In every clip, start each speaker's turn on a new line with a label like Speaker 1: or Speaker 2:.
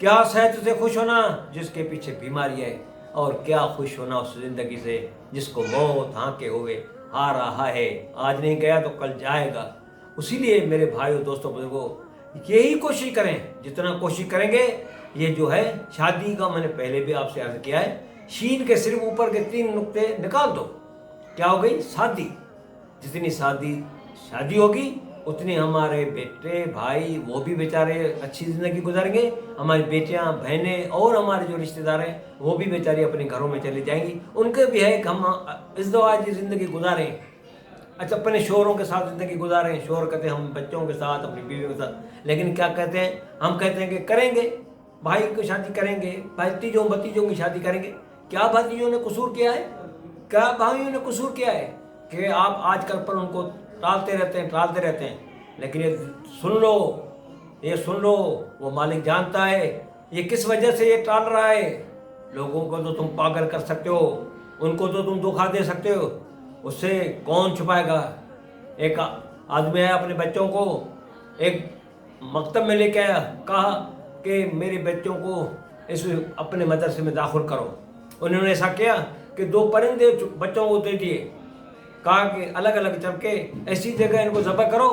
Speaker 1: کیا صحت سے خوش ہونا جس کے پیچھے بیماری ہے، اور کیا خوش ہونا اس زندگی سے جس کو موت ہانکے ہوئے آ رہا ہے، آج نہیں گیا تو کل جائے گا۔ اسی لیے میرے بھائیوں، دوستوں، بزرگوں، یہی کوشش کریں، جتنا کوشش کریں گے۔ یہ جو ہے شادی کا، میں نے پہلے بھی آپ سے عرض کیا ہے، شین کے صرف اوپر کے 3 نقطے نکال دو، کیا ہو گئی؟ شادی۔ جتنی شادی ہوگی اتنی ہمارے بیٹے بھائی وہ بھی بیچارے اچھی زندگی گزاریں گے، ہماری بیٹیاں بہنیں اور ہمارے جو رشتہ دار ہیں وہ بھی بیچاری اپنے گھروں میں چلی جائیں گی۔ ان کے بھی ہے کہ ہم ازدواجی زندگی گزاریں، اچھا اپنے شوہروں کے ساتھ زندگی گزاریں۔ شوہر کہتے ہیں ہم بچوں کے ساتھ، اپنی بیویوں کے ساتھ، لیکن کیا کہتے ہیں؟ ہم کہتے ہیں کہ کریں گے، بھائی کی شادی کریں گے، بھتیجوں کی شادی کریں گے۔ کیا بھتیجوں نے قصور کیا ہے؟ کیا بھائیوں نے قصور کیا ہے کہ آپ آج کل پر ان کو ٹالتے رہتے ہیں؟ لیکن یہ سن لو، وہ مالک جانتا ہے یہ کس وجہ سے یہ ٹال رہا ہے۔ لوگوں کو تو تم پاگل کر سکتے ہو، ان کو تو تم دھوکہ دے سکتے ہو، اس سے کون چھپائے گا؟ ایک آدمی ہے، اپنے بچوں کو ایک مکتب میں لے کے آیا، کہا کہ میرے بچوں کو اپنے مدرسے میں داخل کرو۔ انہوں نے ایسا کیا کہ 2 پرندے بچوں کو دے دیے، کہا کہ الگ الگ چل کے ایسی جگہ ان کو ذبح کرو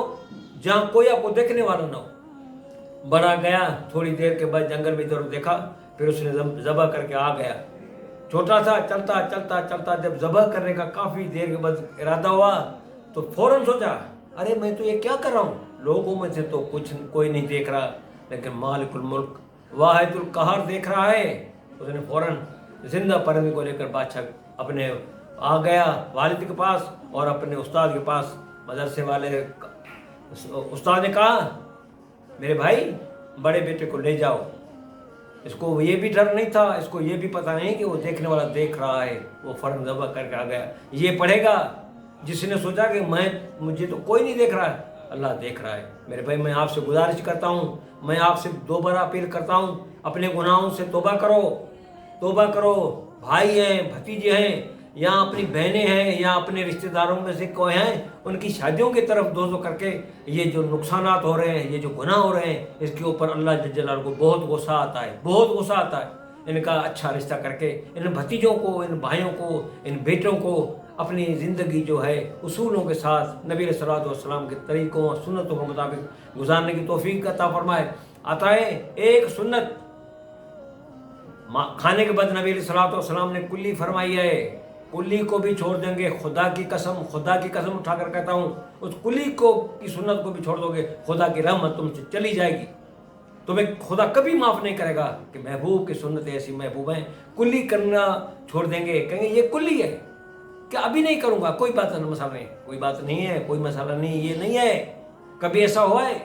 Speaker 1: جہاں کوئی آپ کو دیکھنے والا نہ ہو۔ بڑا گیا، تھوڑی دیر کے بعد جنگل میں ادھر دیکھا، پھر اس نے ذبح کر کے آ گیا۔ چھوٹا تھا، چلتا جب ذبح کرنے کا کافی دیر کے بعد ارادہ ہوا تو فوراً سوچا، ارے میں تو یہ کیا کر رہا ہوں؟ لوگوں میں سے تو کوئی نہیں دیکھ رہا، لیکن مالک الملک واحد القہار دیکھ رہا ہے۔ اس نے فوراً زندہ پرندے کو لے کر بادشاہ اپنے آ گیا والد کے پاس اور اپنے استاد کے پاس۔ مدرسے والے استاد نے کہا، میرے بھائی بڑے بیٹے کو لے جاؤ۔ اس کو یہ بھی ڈر نہیں تھا، اس کو یہ بھی پتہ نہیں کہ وہ دیکھنے والا دیکھ رہا ہے۔ وہ فوراً ذبح کر کے آ گیا۔ یہ پڑھے گا جس نے سوچا کہ مجھے تو کوئی نہیں دیکھ رہا ہے، اللہ دیکھ رہا ہے۔ میرے بھائی میں آپ سے گزارش کرتا ہوں، میں آپ سے دوبارہ اپیل کرتا ہوں، اپنے گناہوں سے توبہ کرو۔ بھائی ہیں، بھتیجے ہیں، یا اپنی بہنیں ہیں، یا اپنے رشتہ داروں میں سے کوئی ہیں، ان کی شادیوں کی طرف دوزو کر کے یہ جو نقصانات ہو رہے ہیں، یہ جو گناہ ہو رہے ہیں، اس کے اوپر اللہ جل جلالہ کو بہت غصہ آتا ہے۔ ان کا اچھا رشتہ کر کے ان بھتیجوں کو، ان بھائیوں کو، ان بیٹوں کو اپنی زندگی جو ہے اصولوں کے ساتھ، نبی علیہ الصلوۃ والسلام کے طریقوں اور سنتوں کے مطابق گزارنے کی توفیق عطا فرمائے۔ آتا ہے ایک سنت کھانے کے بعد نبی علیہ الصلوۃ والسلام نے کلی فرمائی ہے، کلی کو بھی چھوڑ دیں گے، خدا کی قسم اٹھا کر کہتا ہوں، اس کلی کی سنت کو بھی چھوڑ دو گے، خدا کی رحمت تم سے چلی جائے گی، تمہیں خدا کبھی معاف نہیں کرے گا کہ محبوب کی سنتیں ایسی محبوب ہیں۔ کلی کرنا چھوڑ دیں گے، کہیں گے یہ کلی ہے کہ ابھی نہیں کروں گا، کوئی بات نہیں، مسئلہ نہیں، کوئی بات نہیں ہے، کوئی مسئلہ نہیں، یہ نہیں ہے۔ کبھی ایسا ہوا ہے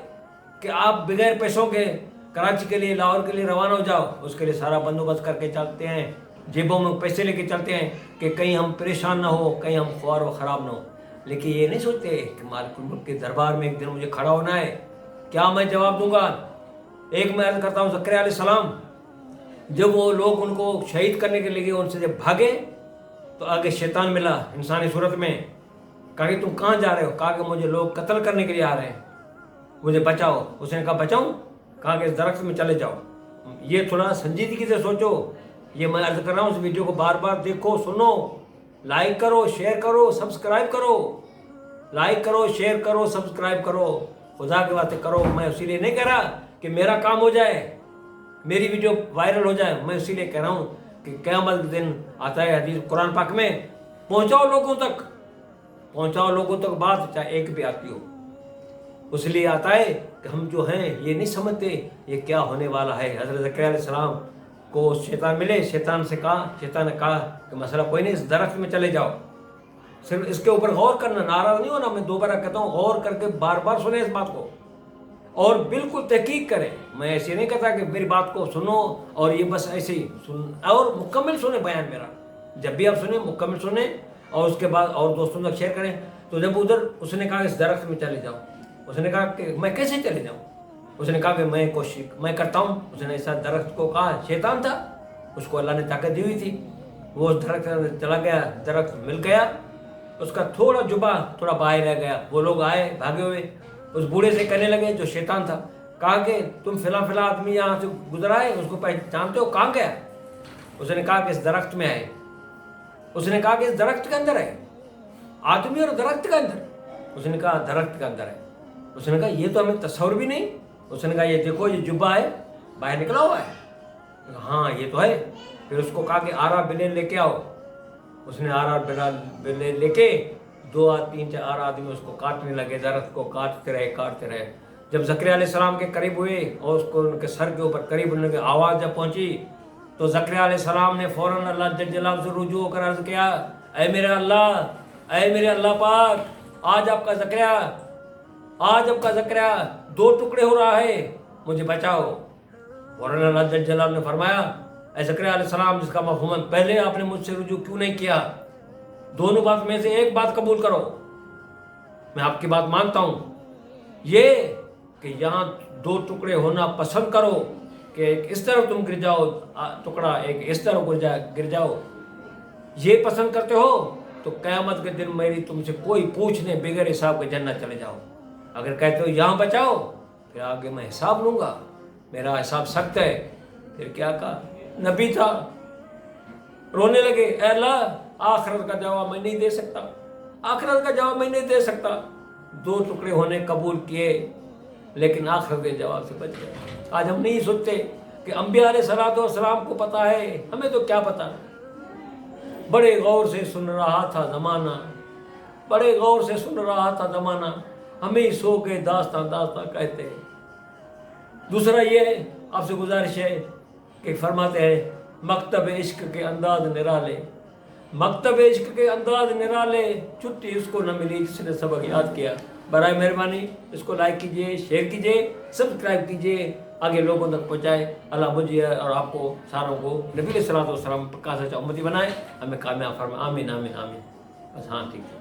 Speaker 1: کہ آپ بغیر پیسوں کے کراچی کے لیے، لاہور کے لیے روانہ ہو جاؤ، اس کے لیے سارا بندوبست کر کے چلتے ہیں، جیبوں میں پیسے لے کے چلتے ہیں کہ کہیں ہم پریشان نہ ہو، کہیں ہم خوار و خراب نہ ہو، لیکن یہ نہیں سوچتے کہ مالک الملک کے دربار میں ایک دن مجھے کھڑا ہونا ہے، کیا میں جواب دوں گا؟ ایک میں عرض کرتا ہوں، زکریا علیہ السلام جب وہ لوگ ان کو شہید کرنے کے لیے ان سے جب بھاگے تو آگے شیطان ملا انسانی صورت میں، کہا کہ تم کہاں جا رہے ہو؟ کہا کہ مجھے لوگ قتل کرنے کے لیے آ رہے ہیں، مجھے بچاؤ۔ اس نے کہا بچاؤں؟ کہا کہ اس درخت میں چلے جاؤ۔ یہ تھوڑا سنجیدگی سے سوچو، یہ میں عرض کر رہا ہوں، اس ویڈیو کو بار بار دیکھو، سنو، لائک کرو، شیئر کرو، سبسکرائب کرو، لائک کرو، شیئر کرو، سبسکرائب کرو، خدا کے واسطے کرو۔ میں اسی لیے نہیں کہہ رہا کہ میرا کام ہو جائے، میری ویڈیو وائرل ہو جائے، میں اسی لیے کہہ رہا ہوں کہ قیامت کے دن آتا ہے حدیث قرآن پاک میں، پہنچاؤ لوگوں تک بات، چاہے ایک بھی آتی ہو۔ اس لیے آتا ہے کہ ہم جو ہیں یہ نہیں سمجھتے یہ کیا ہونے والا ہے۔ حضرت زکریا علیہ السلام کو شیطان ملے، شیطان نے کہا کہ مسئلہ کوئی نہیں، اس درخت میں چلے جاؤ، صرف اس کے اوپر غور کرنا، ناراض نہیں ہونا، میں دوبارہ کہتا ہوں، غور کر کے بار بار سنیں اس بات کو اور بالکل تحقیق کریں۔ میں ایسے نہیں کہتا کہ میری بات کو سنو اور یہ بس ایسے ہی اور مکمل سنیں بیان میرا، جب بھی آپ سنیں مکمل سنیں اور اس کے بعد اور دوستوں تک شیئر کریں۔ تو جب ادھر اس نے کہا اس درخت میں چلے جاؤ، اس نے کہا کہ میں کیسے چلے جاؤں؟ اس نے کہا کہ میں کرتا ہوں۔ اس نے ایسا درخت کو کہا، شیطان تھا، اس کو اللہ نے طاقت دی ہوئی تھی، وہ اس درخت چلا گیا، درخت مل گیا، اس کا تھوڑا جبہ تھوڑا باہر رہ گیا، وہ لوگ آئے بھاگے ہوئے، اس بوڑھے سے کہنے لگے جو شیطان تھا کہا کہ تم فلاں آدمی یہاں سے گزرا ہے، اس کو پہچانتے ہو، کہاں گیا؟ اس نے کہا کہ اس درخت میں ہے۔ اس نے کہا کہ اس درخت کے اندر ہے، آدمی اور درخت کے اندر؟ اس نے کہا درخت کے اندر ہے۔ اس نے کہا یہ تو ہمیں تصور بھی نہیں۔ اس نے کہا یہ دیکھو، یہ جبہ ہے، باہر نکلا ہوا ہے۔ ہاں یہ تو ہے۔ پھر اس کو کہا کہ آرا بلے لے کے آؤ۔ اس نے آرا بلے لے کے 2 3 4 آدمی اس کو کاٹنے لگے، درخت کو کاٹتے رہے۔ جب زکریا علیہ السلام کے قریب ہوئے اور اس کو ان کے سر کے اوپر قریب ہونے کی آواز جب پہنچی تو زکریا علیہ السلام نے فوراً اللہ جل جلالہ سے رجوع ہو کر عرض کیا، اے میرے اللہ پاک، آج آپ کا زکریا 2 ٹکڑے ہو رہا ہے، مجھے بچاؤ۔ فوراً اللہ جل جلالہ نے فرمایا، اے زکریا علیہ السلام، جس کا مفہوم پہلے آپ نے مجھ سے رجوع کیوں نہیں کیا؟ دونوں بات میں سے ایک بات قبول کرو، میں آپ کی بات مانتا ہوں، یہ کہ یہاں 2 ٹکڑے ہونا پسند کرو کہ ایک اس طرف تم گر جاؤ ٹکڑا، ایک اس طرف گر جاؤ، یہ پسند کرتے ہو تو قیامت کے دن میری تم سے کوئی پوچھنے بغیر حساب کے جنت چلے جاؤ۔ اگر کہتے ہو یہاں بچاؤ، پھر آگے میں حساب لوں گا، میرا حساب سخت ہے۔ پھر کیا کہا؟ نبی تھا، رونے لگے، اے اللہ، آخرت کا جواب میں نہیں دے سکتا، 2 ٹکڑے ہونے قبول کیے لیکن آخرت کے جواب سے بچ گئے۔ آج ہم نہیں سوچتے کہ انبیاء علیہ السلام کو پتا ہے، ہمیں تو کیا پتا۔ بڑے غور سے سن رہا تھا زمانہ، ہمیں سو کے داستان کہتے ہیں۔ دوسرا یہ آپ سے گزارش ہے کہ فرماتے ہیں مکتب عشق کے انداز نرالے، چھٹی اس کو نہ ملی جس نے سبق یاد کیا۔ برائے مہربانی اس کو لائک کیجئے، شیئر کیجئے، سبسکرائب کیجئے، آگے لوگوں تک پہنچائے۔ اللہ مجھے اور آپ کو ساروں کو نبی علیہ السلام پکا سچا امتی بنائے، ہمیں کامیاب فرمائے، آمین آمین آمین۔ بس ہاں ٹھیک ہے۔